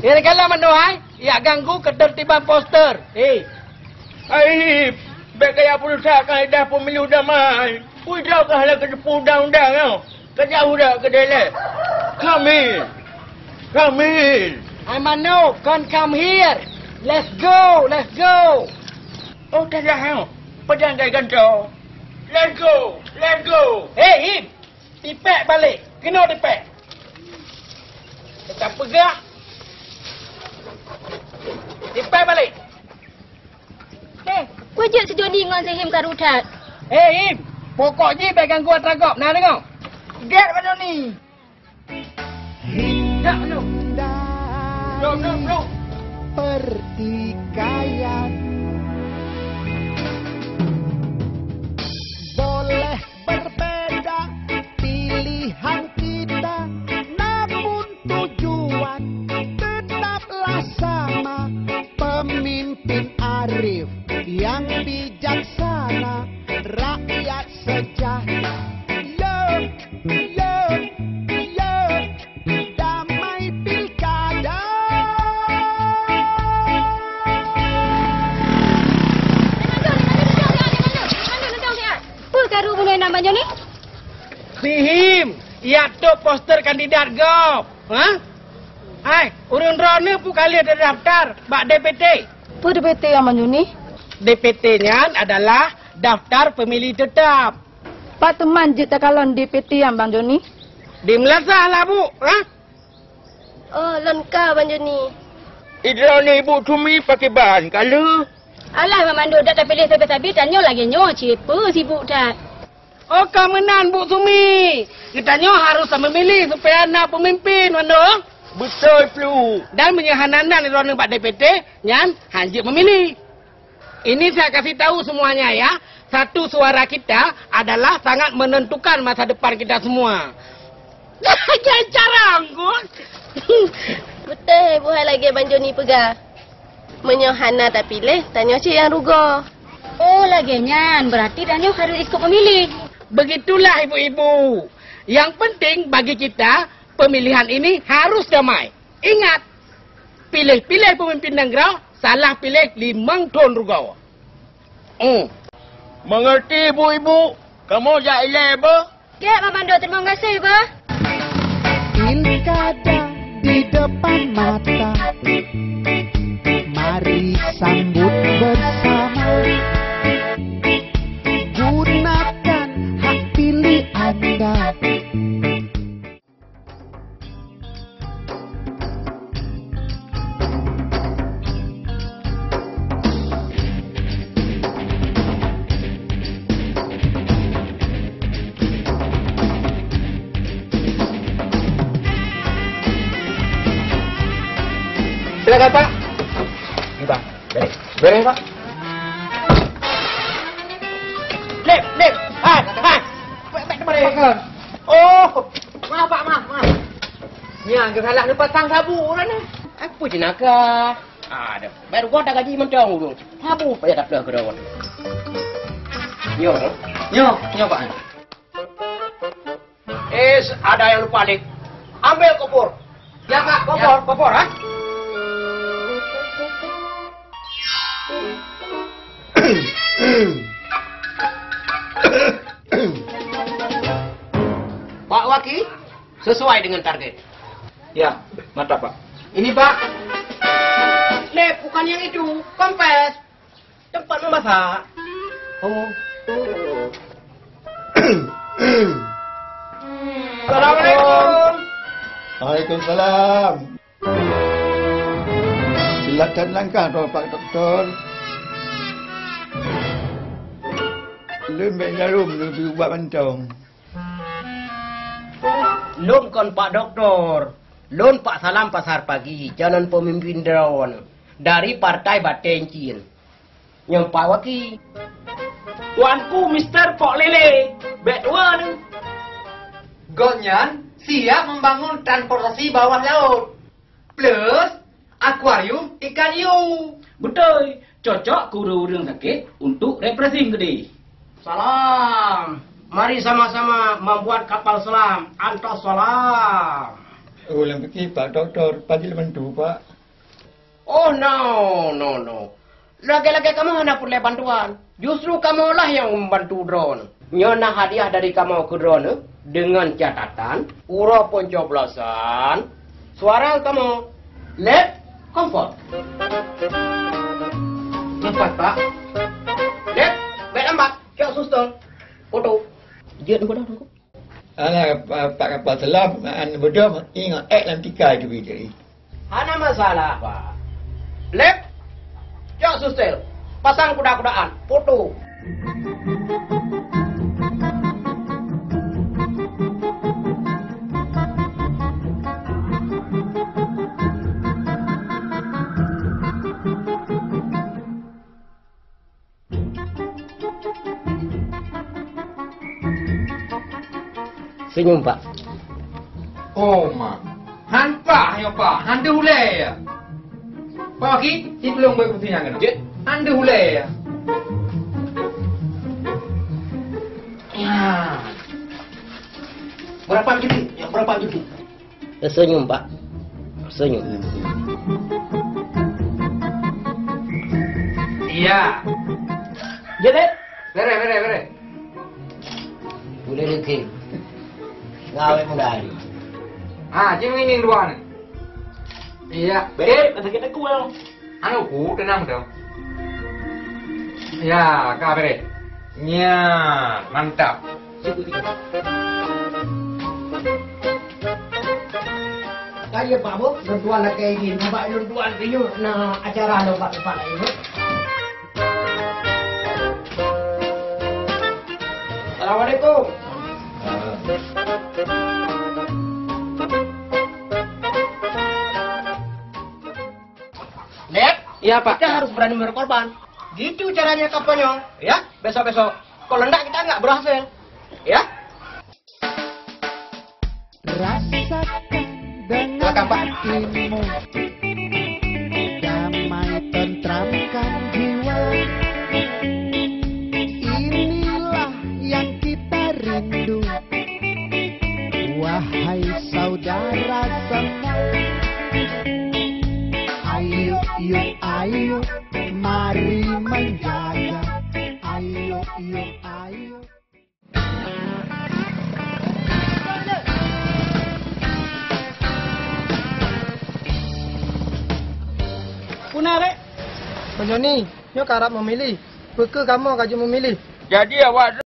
Kalau menuai, ia ganggu ketertiban poster. Ai, baik kaya pulsa kaedah pemilu damai. Udah kahlah ke undang-undang tau. Kejauh dah ke dalam. Kamil. I Mano, come here. Let's go. Oh, tak dah tau. Pedang dah gantung. Let's go. Him. Dipek balik. Kena dipek. Tetap pegak. Dipek balik. Wajib sejauh ni dengan Him Karutat. Him. Pokoknya baik ganggu atragop. Nah, dengar. Get mana ni? Tak, no. Pertikaian boleh berbeda pilihan kita, namun tujuan tetaplah sama. Pemimpin arif yang bijaksana, rakyat sejahtera. Damai pilkada. Apa karu mulai namanya ni? Him. Ia tu poster kandidat GOP. Hai, urun rona pun kali ada daftar bak DPT. Apa DPT yang mana ni? DPT-nya adalah daftar pemilih tetap. Pak teman je tak kalon DPT yang Bang Joni. Di Melasa lah, Bu. Oh, lengkap Bang Joni. Idra ni Ibu Cumi pakai bahan kala. Alah, Mak Mandor dah pilih sampai-sampai, tanya lagi nyo, cepa sibuk dah. Oh, kemenan Bu Sumi. Kitanya harus memilih supaya anak pemimpin, Mandor. Betul, Plu. Dan menyahanan di rona Pak DPT, nyan hanjit memilih. Ini saya kasih tahu semuanya ya. Satu suara kita adalah sangat menentukan masa depan kita semua. Jangan carang, Gus. Betul, buat lagi Bang Joni pegang. Menyohana tak pilih, tanya cik yang ruga. Oh, lagi nyan. Berarti tanya harus ikut memilih. Begitulah ibu-ibu. Yang penting bagi kita, pemilihan ini harus damai. Ingat, pilih-pilih pemimpin negara, salah pilih 5 ton ruga. Mengerti ibu-ibu? Kamu jahilai apa? Ya, Mak Mandor, terima kasih, Pak. Pilkada di depan mata, mari sambut bersama. Gunakan hak pilih Anda. Silakan, Pak. Ini, Pak. Beres, Pak. Lep. Hai. Baik kemari. Oh, maaf, Pak, maaf. Ya, kesalah lupa tang sabu lah ni. Apa jenaka? Ada. Baru gua dah gaji mentang dulu. Sabu payah tak dah kedawan. Yo, Pak. Ada yang lupa lik. Ambil kopor. Ya, Pak, kopor, ha? Pak Waki, sesuai dengan target. Ya, mantap, Pak. Ini, Pak. Lep, bukan yang itu. Kompes. Tempat memasak. Oh. Assalamualaikum. Waalaikumsalam. Silakan langkah tu Pak Doktor. Lembek jarum lebih buat mentong. Lun kon Pak Doktor. Lun Pak Salam Pasar Pagi. Jalan pemimpin Derawan. Dari Partai Batencin. Yang Pak Waki. Tuanku Mr. Pok Lele. Bedua ni. Gonyan siap membangun transportasi bawah laut. Plus akuarium ikan hiu. Betul. Cocok kurang sakit untuk refreshing gede. Salam. Mari sama-sama membuat kapal selam. Antos salam. Oh, yang pergi Pak Doktor. Pagi lementu, Pak. Oh, no. Lagi-lagi kamu hendak perlu bantuan. Justru kamu lah yang membantu drone. Nyona hadiah dari kamu ke drone dengan catatan, urut pencoblosan, suara kamu, lab, comfort. Empat, Pak. Lab, baik lambat, cak suster, foto. Dia tunggu dah. Alah, Pak Kapal Selam, anda berdua ingat dalam tikai tu jadi. Hana masalah, Pak. Lab, cak suster, pasang kuda-kudaan, foto. Senyum, Pak. Oh, mak. Han Pak, ya Pak. Han dah hulai ya. Pak Ki, si belum boleh bersinar kan? Ya. Han dah hulai ya. Ya. Berapa juta? Berapa juta? Senyum, Pak. Senyum. Iya. Jadi, Bere. boleh dikit. Ngawe muda hari. Ah, cing ini dua nih. Iya. Kata kita kuel. Anu ku tenang dong. Ya, kabere. Ya, mantap. Kaya Pak Bu, luntuan lah kayak gini. Nampak luntuan itu nah acara lo Pak Kepala ini. Assalamualaikum. Lihat? Iya Pak. Kita harus berani berkorban. Gitu caranya kampanye. Ya, besok-besok. Kalau enggak kita nggak berhasil. Ya? Rasakan dengan Silakan, Pak. hatimu, damai tentramkan jiwa. Inilah yang kita rindu, wahai saudara semua. Ayo, mari menjaga. Ayo. Punah rek. Penjoni, nyo karap memilih. Beke kamu kaji memilih. Jadi awak